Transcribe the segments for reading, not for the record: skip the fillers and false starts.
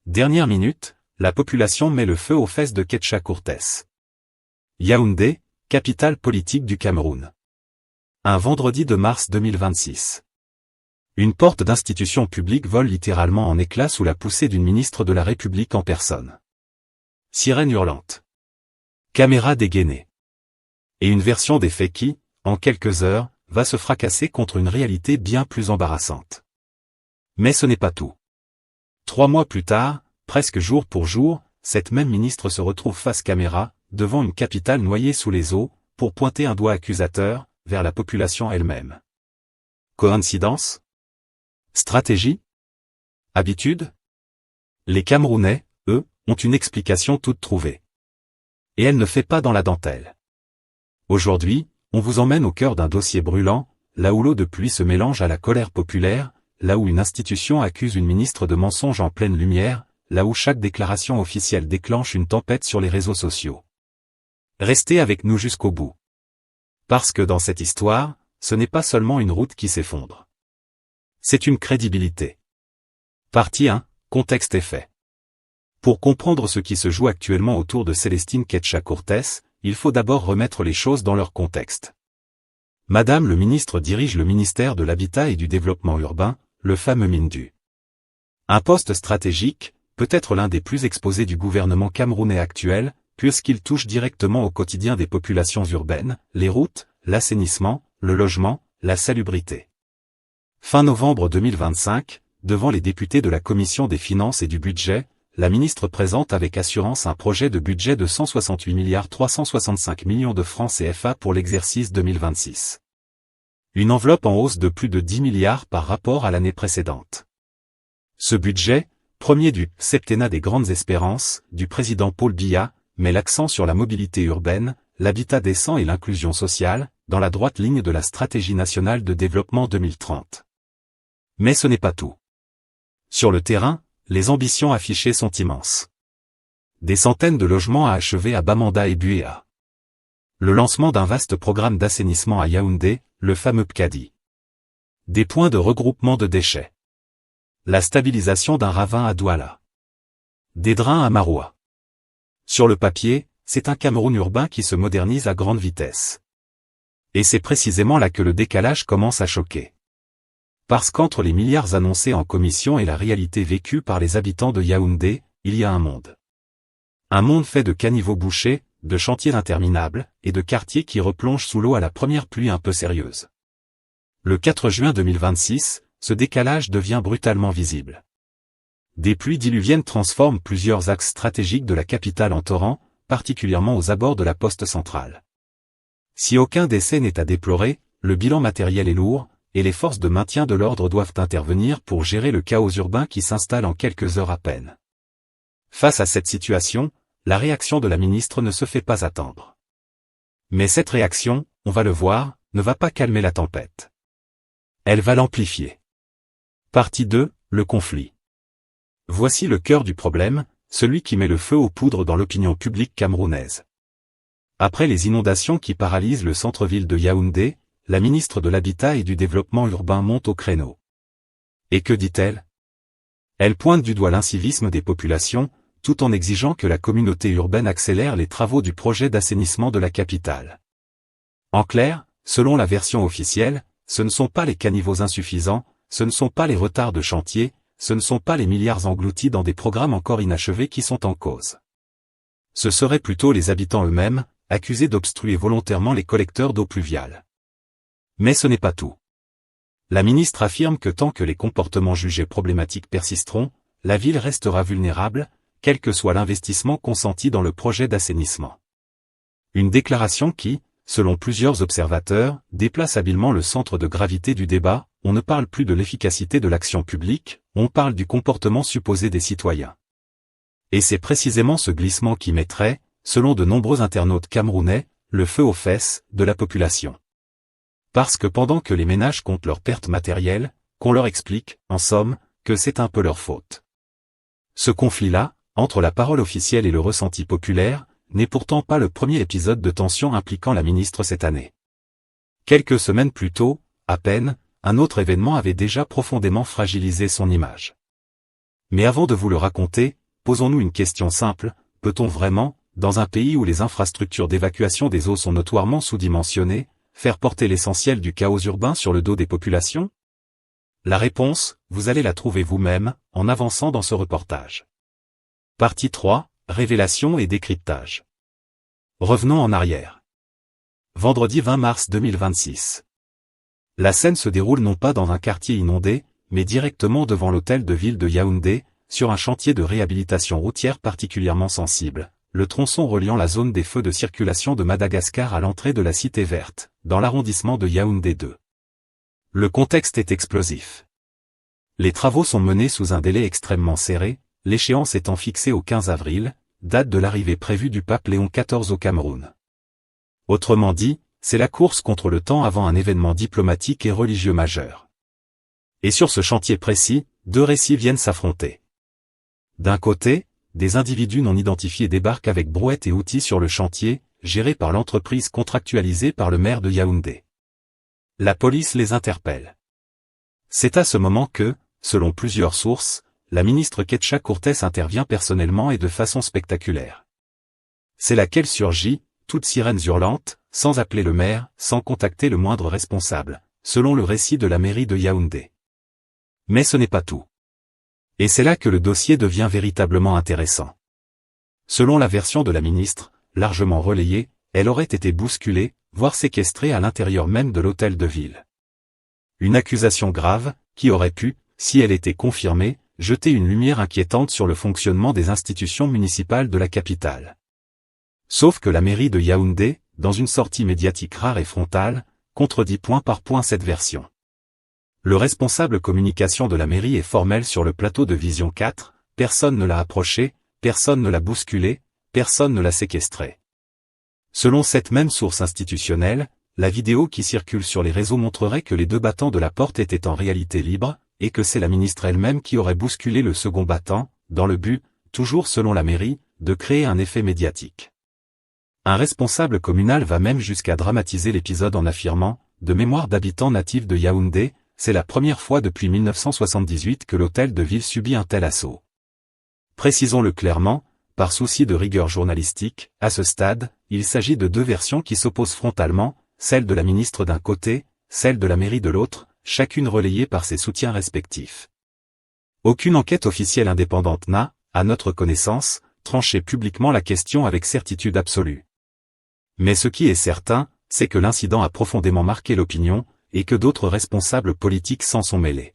Dernière minute, la population met le feu aux fesses de Ketcha Courtès. Yaoundé, capitale politique du Cameroun. Un vendredi de mars 2026. Une porte d'institution publique vole littéralement en éclats sous la poussée d'une ministre de la République en personne. Sirène hurlante. Caméra dégainée. Et une version des faits qui, en quelques heures, va se fracasser contre une réalité bien plus embarrassante. Mais ce n'est pas tout. 3 mois plus tard, presque jour pour jour, cette même ministre se retrouve face caméra, devant une capitale noyée sous les eaux, pour pointer un doigt accusateur, vers la population elle-même. Coïncidence? Stratégie? Habitude? Les Camerounais, eux, ont une explication toute trouvée. Et elle ne fait pas dans la dentelle. Aujourd'hui, on vous emmène au cœur d'un dossier brûlant, là où l'eau de pluie se mélange à la colère populaire, là où une institution accuse une ministre de mensonges en pleine lumière, là où chaque déclaration officielle déclenche une tempête sur les réseaux sociaux. Restez avec nous jusqu'au bout. Parce que dans cette histoire, ce n'est pas seulement une route qui s'effondre. C'est une crédibilité. Partie 1, contexte et fait. Pour comprendre ce qui se joue actuellement autour de Célestine Ketcha Courtès, il faut d'abord remettre les choses dans leur contexte. Madame le ministre dirige le ministère de l'Habitat et du Développement urbain, le fameux MINDU. Un poste stratégique, peut-être l'un des plus exposés du gouvernement camerounais actuel, puisqu'il touche directement au quotidien des populations urbaines, les routes, l'assainissement, le logement, la salubrité. Fin novembre 2025, devant les députés de la Commission des Finances et du Budget, la ministre présente avec assurance un projet de budget de 168,365 milliards de francs CFA pour l'exercice 2026. Une enveloppe en hausse de plus de 10 milliards par rapport à l'année précédente. Ce budget, premier du « septennat des grandes espérances » du président Paul Biya, met l'accent sur la mobilité urbaine, l'habitat décent et l'inclusion sociale, dans la droite ligne de la stratégie nationale de développement 2030. Mais ce n'est pas tout. Sur le terrain, les ambitions affichées sont immenses. Des centaines de logements à achever à Bamenda et Buea. Le lancement d'un vaste programme d'assainissement à Yaoundé, le fameux PCADI. Des points de regroupement de déchets. La stabilisation d'un ravin à Douala. Des drains à Maroua. Sur le papier, c'est un Cameroun urbain qui se modernise à grande vitesse. Et c'est précisément là que le décalage commence à choquer. Parce qu'entre les milliards annoncés en commission et la réalité vécue par les habitants de Yaoundé, il y a un monde. Un monde fait de caniveaux bouchés, de chantiers interminables, et de quartiers qui replongent sous l'eau à la première pluie un peu sérieuse. Le 4 juin 2026, ce décalage devient brutalement visible. Des pluies diluviennes transforment plusieurs axes stratégiques de la capitale en torrents, particulièrement aux abords de la poste centrale. Si aucun décès n'est à déplorer, le bilan matériel est lourd, et les forces de maintien de l'ordre doivent intervenir pour gérer le chaos urbain qui s'installe en quelques heures à peine. Face à cette situation, la réaction de la ministre ne se fait pas attendre. Mais cette réaction, on va le voir, ne va pas calmer la tempête. Elle va l'amplifier. Partie 2, le conflit. Voici le cœur du problème, celui qui met le feu aux poudres dans l'opinion publique camerounaise. Après les inondations qui paralysent le centre-ville de Yaoundé, la ministre de l'Habitat et du Développement urbain monte au créneau. Et que dit-elle? Elle pointe du doigt l'incivisme des populations, tout en exigeant que la communauté urbaine accélère les travaux du projet d'assainissement de la capitale. En clair, selon la version officielle, ce ne sont pas les caniveaux insuffisants, ce ne sont pas les retards de chantier, ce ne sont pas les milliards engloutis dans des programmes encore inachevés qui sont en cause. Ce seraient plutôt les habitants eux-mêmes, accusés d'obstruer volontairement les collecteurs d'eau pluviale. Mais ce n'est pas tout. La ministre affirme que tant que les comportements jugés problématiques persisteront, la ville restera vulnérable, quel que soit l'investissement consenti dans le projet d'assainissement. Une déclaration qui, selon plusieurs observateurs, déplace habilement le centre de gravité du débat. On ne parle plus de l'efficacité de l'action publique, on parle du comportement supposé des citoyens. Et c'est précisément ce glissement qui mettrait, selon de nombreux internautes camerounais, le feu aux fesses de la population. Parce que pendant que les ménages comptent leurs pertes matérielles, qu'on leur explique, en somme, que c'est un peu leur faute. Ce conflit-là, entre la parole officielle et le ressenti populaire, n'est pourtant pas le premier épisode de tension impliquant la ministre cette année. Quelques semaines plus tôt, à peine, un autre événement avait déjà profondément fragilisé son image. Mais avant de vous le raconter, posons-nous une question simple, peut-on vraiment, dans un pays où les infrastructures d'évacuation des eaux sont notoirement sous-dimensionnées, faire porter l'essentiel du chaos urbain sur le dos des populations? La réponse, vous allez la trouver vous-même, en avançant dans ce reportage. Partie 3, Révélation et décryptage. Revenons en arrière. Vendredi 20 mars 2026. La scène se déroule non pas dans un quartier inondé, mais directement devant l'hôtel de ville de Yaoundé, sur un chantier de réhabilitation routière particulièrement sensible, le tronçon reliant la zone des feux de circulation de Madagascar à l'entrée de la Cité Verte, dans l'arrondissement de Yaoundé 2. Le contexte est explosif. Les travaux sont menés sous un délai extrêmement serré, l'échéance étant fixée au 15 avril, date de l'arrivée prévue du pape Léon XIV au Cameroun. Autrement dit, c'est la course contre le temps avant un événement diplomatique et religieux majeur. Et sur ce chantier précis, deux récits viennent s'affronter. D'un côté, des individus non identifiés débarquent avec brouettes et outils sur le chantier, géré par l'entreprise contractualisée par le maire de Yaoundé. La police les interpelle. C'est à ce moment que, selon plusieurs sources, la ministre Ketcha Courtès intervient personnellement et de façon spectaculaire. C'est là qu'elle surgit, toutes sirènes hurlantes, sans appeler le maire, sans contacter le moindre responsable, selon le récit de la mairie de Yaoundé. Mais ce n'est pas tout. Et c'est là que le dossier devient véritablement intéressant. Selon la version de la ministre, largement relayée, elle aurait été bousculée, voire séquestrée à l'intérieur même de l'hôtel de ville. Une accusation grave, qui aurait pu, si elle était confirmée, jeter une lumière inquiétante sur le fonctionnement des institutions municipales de la capitale. Sauf que la mairie de Yaoundé, dans une sortie médiatique rare et frontale, contredit point par point cette version. Le responsable communication de la mairie est formel sur le plateau de Vision 4, personne ne l'a approché, personne ne l'a bousculé, personne ne l'a séquestré. Selon cette même source institutionnelle, la vidéo qui circule sur les réseaux montrerait que les deux battants de la porte étaient en réalité libres, et que c'est la ministre elle-même qui aurait bousculé le second battant, dans le but, toujours selon la mairie, de créer un effet médiatique. Un responsable communal va même jusqu'à dramatiser l'épisode en affirmant, de mémoire d'habitants natifs de Yaoundé, c'est la première fois depuis 1978 que l'hôtel de ville subit un tel assaut. Précisons-le clairement, par souci de rigueur journalistique, à ce stade, il s'agit de deux versions qui s'opposent frontalement, celle de la ministre d'un côté, celle de la mairie de l'autre, chacune relayée par ses soutiens respectifs. Aucune enquête officielle indépendante n'a, à notre connaissance, tranché publiquement la question avec certitude absolue. Mais ce qui est certain, c'est que l'incident a profondément marqué l'opinion, et que d'autres responsables politiques s'en sont mêlés.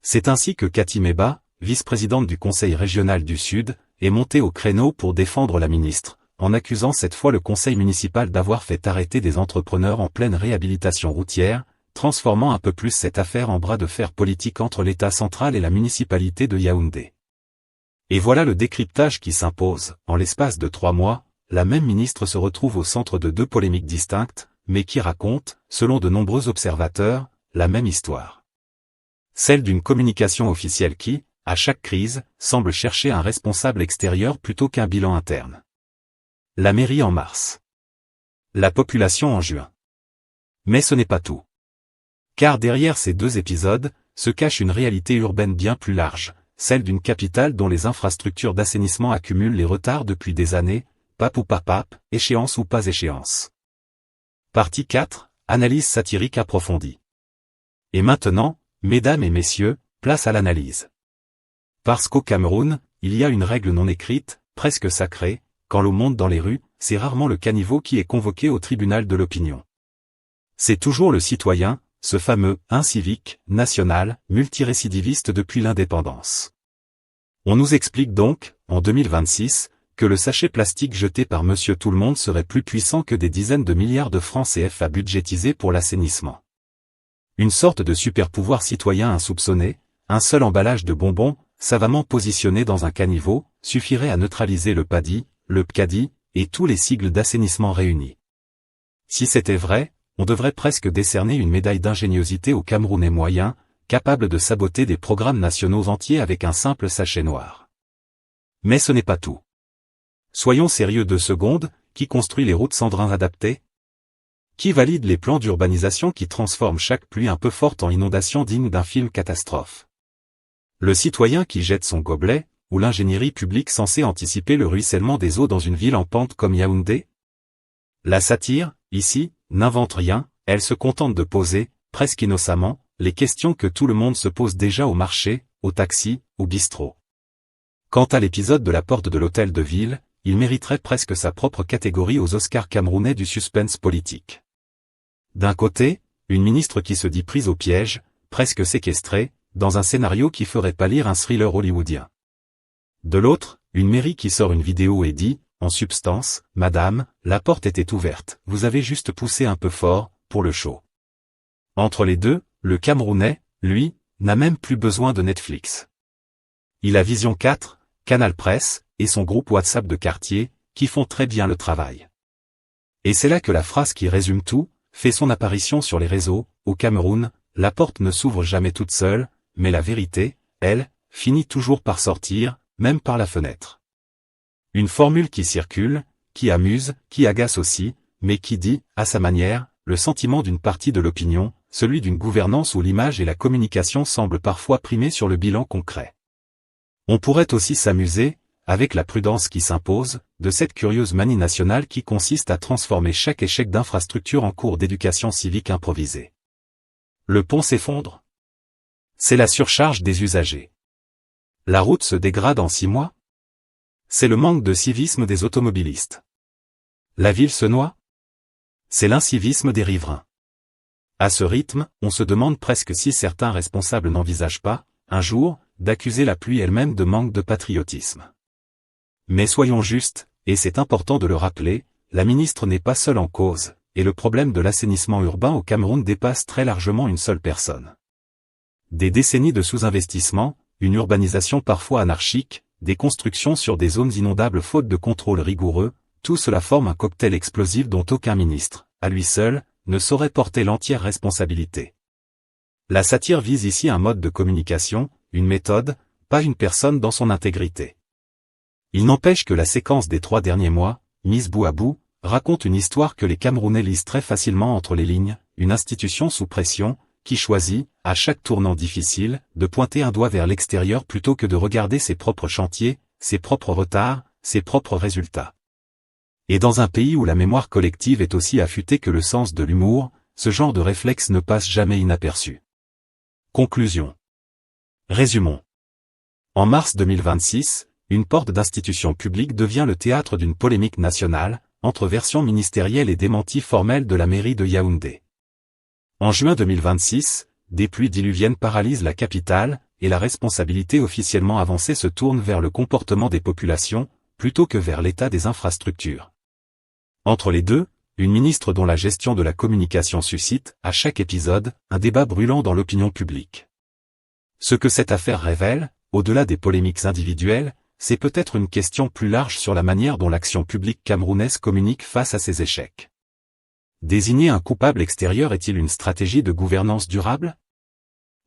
C'est ainsi que Cathy Meba, vice-présidente du Conseil régional du Sud, est montée au créneau pour défendre la ministre, en accusant cette fois le conseil municipal d'avoir fait arrêter des entrepreneurs en pleine réhabilitation routière, transformant un peu plus cette affaire en bras de fer politique entre l'État central et la municipalité de Yaoundé. Et voilà le décryptage qui s'impose, en l'espace de 3 mois, la même ministre se retrouve au centre de deux polémiques distinctes, mais qui racontent, selon de nombreux observateurs, la même histoire. Celle d'une communication officielle qui, à chaque crise, semble chercher un responsable extérieur plutôt qu'un bilan interne. La mairie en mars. La population en juin. Mais ce n'est pas tout. Car derrière ces deux épisodes, se cache une réalité urbaine bien plus large, celle d'une capitale dont les infrastructures d'assainissement accumulent les retards depuis des années, pape ou pas pape, échéance ou pas échéance. Partie 4, analyse satirique approfondie. Et maintenant, mesdames et messieurs, place à l'analyse. Parce qu'au Cameroun, il y a une règle non écrite, presque sacrée, quand l'eau monte dans les rues, c'est rarement le caniveau qui est convoqué au tribunal de l'opinion. C'est toujours le citoyen, ce fameux incivique, national, multirécidiviste depuis l'indépendance. On nous explique donc, en 2026, que le sachet plastique jeté par Monsieur Tout-le-Monde serait plus puissant que des dizaines de milliards de francs CFA budgétisés pour l'assainissement. Une sorte de super-pouvoir citoyen insoupçonné, un seul emballage de bonbons, savamment positionné dans un caniveau, suffirait à neutraliser le PADI, le PCADI, et tous les sigles d'assainissement réunis. Si c'était vrai, on devrait presque décerner une médaille d'ingéniosité aux Camerounais moyens, capables de saboter des programmes nationaux entiers avec un simple sachet noir. Mais ce n'est pas tout. Soyons sérieux 2 secondes, qui construit les routes sans drains adaptés? Qui valide les plans d'urbanisation qui transforment chaque pluie un peu forte en inondation digne d'un film catastrophe? Le citoyen qui jette son gobelet, ou l'ingénierie publique censée anticiper le ruissellement des eaux dans une ville en pente comme Yaoundé? La satire, ici, n'invente rien, elle se contente de poser, presque innocemment, les questions que tout le monde se pose déjà au marché, au taxi, au bistrot. Quant à l'épisode de la porte de l'hôtel de ville, il mériterait presque sa propre catégorie aux Oscars camerounais du suspense politique. D'un côté, une ministre qui se dit prise au piège, presque séquestrée, dans un scénario qui ferait pâlir un thriller hollywoodien. De l'autre, une mairie qui sort une vidéo et dit, en substance, « Madame, la porte était ouverte, vous avez juste poussé un peu fort, pour le show. » Entre les deux, le Camerounais, lui, n'a même plus besoin de Netflix. Il a Vision 4, Canal Presse, et son groupe WhatsApp de quartier, qui font très bien le travail. Et c'est là que la phrase qui résume tout, fait son apparition sur les réseaux. Au Cameroun, la porte ne s'ouvre jamais toute seule, mais la vérité, elle, finit toujours par sortir, même par la fenêtre. Une formule qui circule, qui amuse, qui agace aussi, mais qui dit, à sa manière, le sentiment d'une partie de l'opinion, celui d'une gouvernance où l'image et la communication semblent parfois primer sur le bilan concret. On pourrait aussi s'amuser, avec la prudence qui s'impose, de cette curieuse manie nationale qui consiste à transformer chaque échec d'infrastructure en cours d'éducation civique improvisée. Le pont s'effondre. C'est la surcharge des usagers. La route se dégrade en 6 mois. C'est le manque de civisme des automobilistes. La ville se noie. C'est l'incivisme des riverains. À ce rythme, on se demande presque si certains responsables n'envisagent pas, un jour, d'accuser la pluie elle-même de manque de patriotisme. Mais soyons justes, et c'est important de le rappeler, la ministre n'est pas seule en cause, et le problème de l'assainissement urbain au Cameroun dépasse très largement une seule personne. Des décennies de sous-investissement, une urbanisation parfois anarchique, des constructions sur des zones inondables faute de contrôle rigoureux, tout cela forme un cocktail explosif dont aucun ministre, à lui seul, ne saurait porter l'entière responsabilité. La satire vise ici un mode de communication, une méthode, pas une personne dans son intégrité. Il n'empêche que la séquence des 3 derniers mois, mise bout à bout, raconte une histoire que les Camerounais lisent très facilement entre les lignes, une institution sous pression, qui choisit, à chaque tournant difficile, de pointer un doigt vers l'extérieur plutôt que de regarder ses propres chantiers, ses propres retards, ses propres résultats. Et dans un pays où la mémoire collective est aussi affûtée que le sens de l'humour, ce genre de réflexe ne passe jamais inaperçu. Conclusion. Résumons. En mars 2026, une porte d'institution publique devient le théâtre d'une polémique nationale, entre versions ministérielles et démentis formels de la mairie de Yaoundé. En juin 2026, des pluies diluviennes paralysent la capitale, et la responsabilité officiellement avancée se tourne vers le comportement des populations, plutôt que vers l'état des infrastructures. Entre les deux, une ministre dont la gestion de la communication suscite, à chaque épisode, un débat brûlant dans l'opinion publique. Ce que cette affaire révèle, au-delà des polémiques individuelles, c'est peut-être une question plus large sur la manière dont l'action publique camerounaise communique face à ses échecs. Désigner un coupable extérieur est-il une stratégie de gouvernance durable?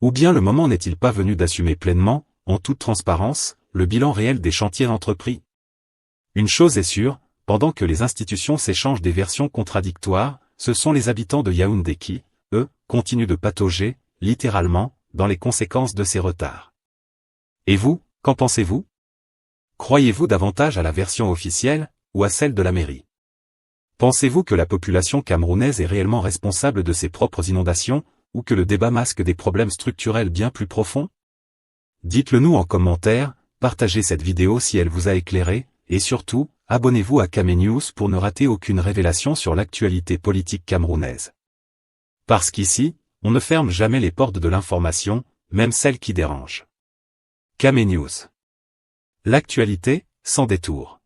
Ou bien le moment n'est-il pas venu d'assumer pleinement, en toute transparence, le bilan réel des chantiers entrepris? Une chose est sûre, pendant que les institutions s'échangent des versions contradictoires, ce sont les habitants de Yaoundé qui, eux, continuent de patauger, littéralement, dans les conséquences de ces retards. Et vous, qu'en pensez-vous? Croyez-vous davantage à la version officielle, ou à celle de la mairie? Pensez-vous que la population camerounaise est réellement responsable de ses propres inondations, ou que le débat masque des problèmes structurels bien plus profonds? Dites-le nous en commentaire, partagez cette vidéo si elle vous a éclairé, et surtout, abonnez-vous à Camé News pour ne rater aucune révélation sur l'actualité politique camerounaise. Parce qu'ici, on ne ferme jamais les portes de l'information, même celles qui dérangent. Camé News. L'actualité, sans détour.